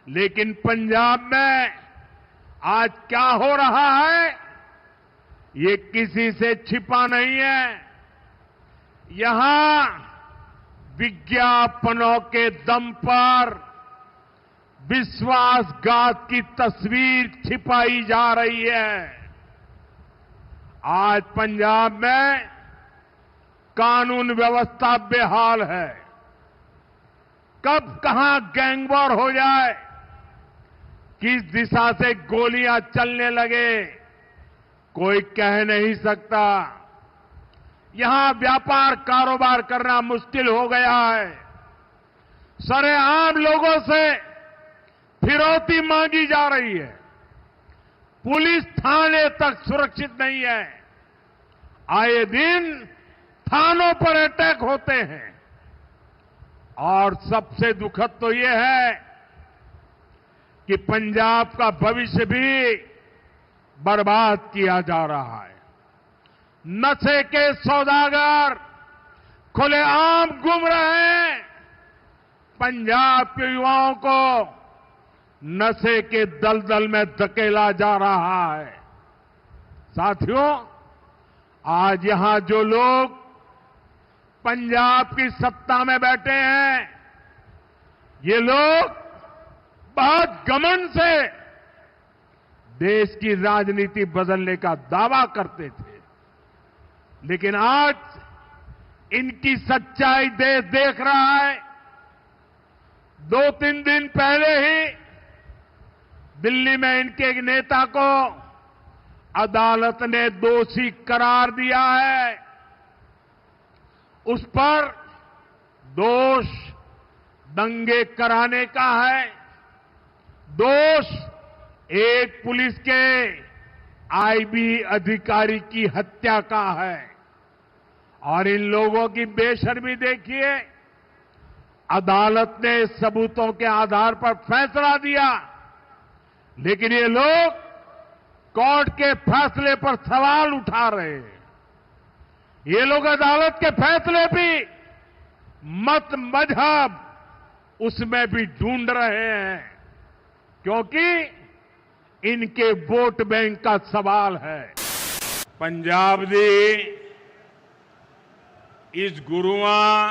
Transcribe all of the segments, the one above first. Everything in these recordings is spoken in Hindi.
लेकिन पंजाब में आज क्या हो रहा है, ये किसी से छिपा नहीं है। यहां विज्ञापनों के दम पर विश्वासघात की तस्वीर छिपाई जा रही है। आज पंजाब में कानून व्यवस्था बेहाल है। कब कहां गैंगवॉर हो जाए, किस दिशा से गोलियां चलने लगे, कोई कह नहीं सकता। यहां व्यापार कारोबार करना मुश्किल हो गया है। सरेआम लोगों से फिरौती मांगी जा रही है। पुलिस थाने तक सुरक्षित नहीं है। आए दिन थानों पर अटैक होते हैं। और सबसे दुखद तो ये है कि पंजाब का भविष्य भी बर्बाद किया जा रहा है। नशे के सौदागर खुलेआम घूम रहे हैं। पंजाब के युवाओं को नशे के दलदल में धकेला जा रहा है। साथियों, आज यहां जो लोग पंजाब की सत्ता में बैठे हैं, ये लोग बहुत घमंड से देश की राजनीति बदलने का दावा करते थे, लेकिन आज इनकी सच्चाई देश देख रहा है। 2-3 दिन पहले ही दिल्ली में इनके एक नेता को अदालत ने दोषी करार दिया है। उस पर दोष दंगे कराने का है, दोष एक पुलिस के आईबी अधिकारी की हत्या का है। और इन लोगों की बेशर्मी देखिए, अदालत ने सबूतों के आधार पर फैसला दिया, लेकिन ये लोग कोर्ट के फैसले पर सवाल उठा रहे हैं। ये लोग अदालत के फैसले भी मत मजहब उसमें भी ढूंढ रहे हैं, क्योंकि इनके वोट बैंक का सवाल है। पंजाब दी इस गुरुआं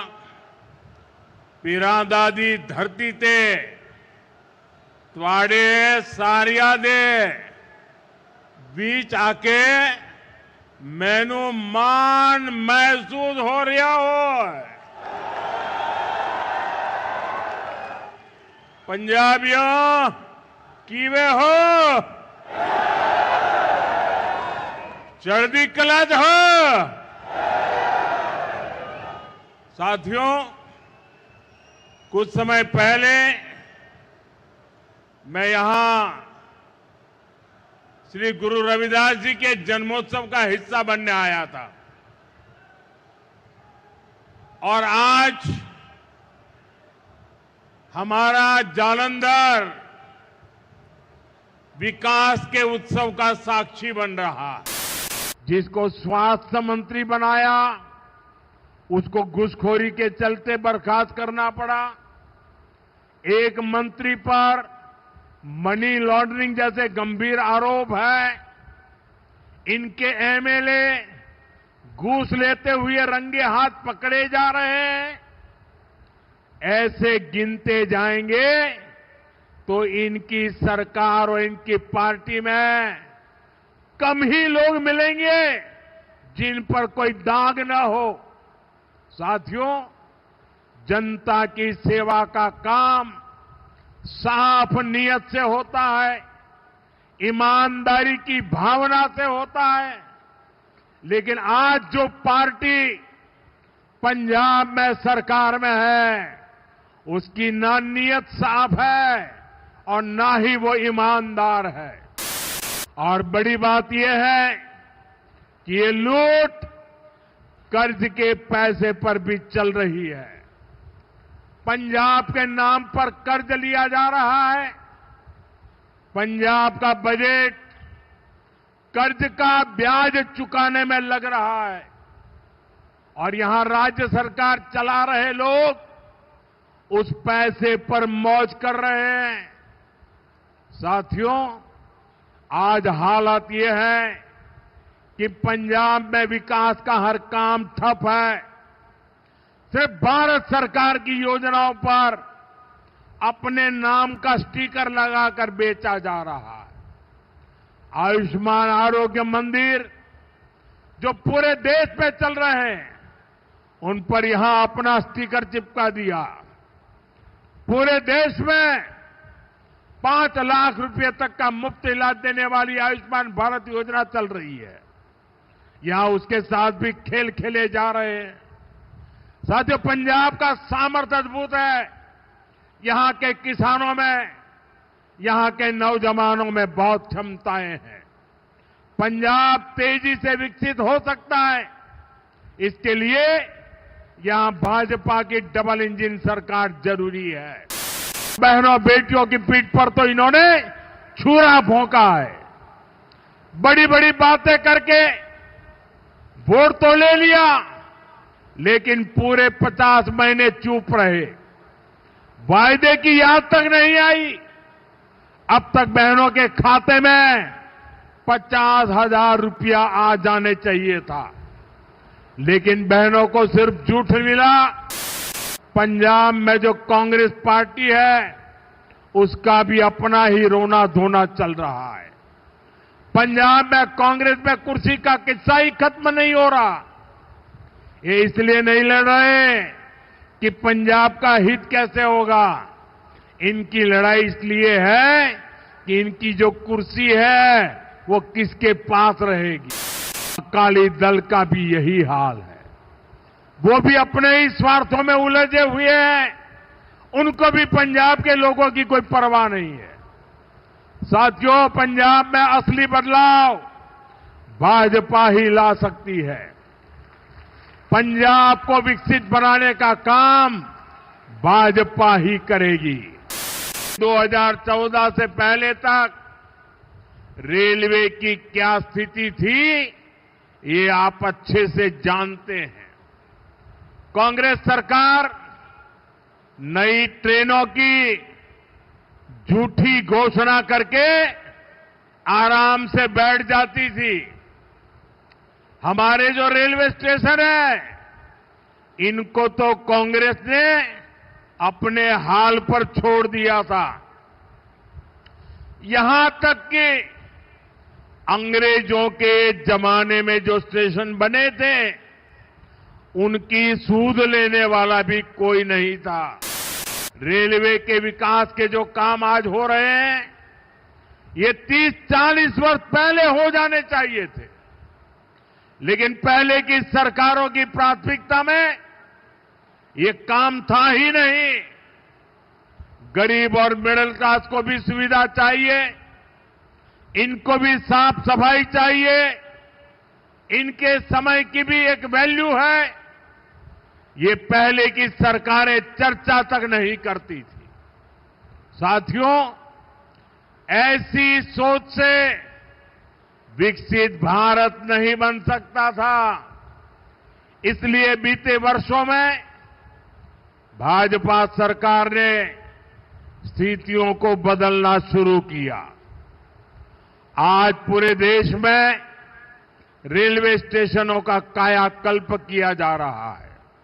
पीरां दी धरती ते तुहाडे सारिया दे बीच आके मैनू मान महसूस हो रहा हो। पंजाबियों किवे हो, चढ़दी कला च हो। साथियों, कुछ समय पहले मैं यहां श्री गुरु रविदास जी के जन्मोत्सव का हिस्सा बनने आया था, और आज हमारा जालंधर विकास के उत्सव का साक्षी बन रहा है। जिसको स्वास्थ्य मंत्री बनाया, उसको घूसखोरी के चलते बर्खास्त करना पड़ा। एक मंत्री पर मनी लॉन्ड्रिंग जैसे गंभीर आरोप है। इनके एमएलए घूस लेते हुए रंगे हाथ पकड़े जा रहे हैं। ऐसे गिनते जाएंगे तो इनकी सरकार और इनकी पार्टी में कम ही लोग मिलेंगे जिन पर कोई दाग न हो। साथियों, जनता की सेवा का काम साफ नियत से होता है, ईमानदारी की भावना से होता है। लेकिन आज जो पार्टी पंजाब में सरकार में है, उसकी ना नियत साफ है और ना ही वो ईमानदार है। और बड़ी बात यह है कि ये लूट कर्ज के पैसे पर भी चल रही है। पंजाब के नाम पर कर्ज लिया जा रहा है। पंजाब का बजट कर्ज का ब्याज चुकाने में लग रहा है, और यहां राज्य सरकार चला रहे लोग उस पैसे पर मौज कर रहे हैं। साथियों, आज हालात ये है कि पंजाब में विकास का हर काम ठप है। सिर्फ भारत सरकार की योजनाओं पर अपने नाम का स्टिकर लगाकर बेचा जा रहा है। आयुष्मान आरोग्य मंदिर जो पूरे देश में चल रहे हैं, उन पर यहां अपना स्टिकर चिपका दिया। पूरे देश में 5 लाख रुपए तक का मुफ्त इलाज देने वाली आयुष्मान भारत योजना चल रही है। यहां उसके साथ भी खेल खेले जा रहे हैं। साथियों, पंजाब का सामर्थ्य अद्भुत है। यहां के किसानों में, यहां के नौजवानों में बहुत क्षमताएं हैं। पंजाब तेजी से विकसित हो सकता है। इसके लिए यहां भाजपा की डबल इंजन सरकार जरूरी है। बहनों बेटियों की पीठ पर तो इन्होंने छुरा भोंका है। बड़ी बड़ी बातें करके वोट तो ले लिया, लेकिन पूरे 50 महीने चुप रहे। वायदे की याद तक नहीं आई। अब तक बहनों के खाते में 50,000 रुपया आ जाने चाहिए था, लेकिन बहनों को सिर्फ झूठ मिला। पंजाब में जो कांग्रेस पार्टी है, उसका भी अपना ही रोना धोना चल रहा है। पंजाब में कांग्रेस में कुर्सी का किस्सा ही खत्म नहीं हो रहा। ये इसलिए नहीं लड़ रहे कि पंजाब का हित कैसे होगा। इनकी लड़ाई इसलिए है कि इनकी जो कुर्सी है वो किसके पास रहेगी। अकाली दल का भी यही हाल है। वो भी अपने ही स्वार्थों में उलझे हुए हैं। उनको भी पंजाब के लोगों की कोई परवाह नहीं है। साथियों, पंजाब में असली बदलाव भाजपा ही ला सकती है। पंजाब को विकसित बनाने का काम भाजपा ही करेगी। 2014 से पहले तक रेलवे की क्या स्थिति थी, ये आप अच्छे से जानते हैं। कांग्रेस सरकार नई ट्रेनों की झूठी घोषणा करके आराम से बैठ जाती थी। हमारे जो रेलवे स्टेशन है, इनको तो कांग्रेस ने अपने हाल पर छोड़ दिया था। यहां तक कि अंग्रेजों के जमाने में जो स्टेशन बने थे, उनकी सूद लेने वाला भी कोई नहीं था। रेलवे के विकास के जो काम आज हो रहे हैं, ये 30-40 वर्ष पहले हो जाने चाहिए थे, लेकिन पहले की सरकारों की प्राथमिकता में ये काम था ही नहीं। गरीब और मिडिल क्लास को भी सुविधा चाहिए, इनको भी साफ सफाई चाहिए, इनके समय की भी एक वैल्यू है। ये पहले की सरकारें चर्चा तक नहीं करती थी। साथियों, ऐसी सोच से विकसित भारत नहीं बन सकता था। इसलिए बीते वर्षों में भाजपा सरकार ने स्थितियों को बदलना शुरू किया। आज पूरे देश में रेलवे स्टेशनों का कायाकल्प किया जा रहा है।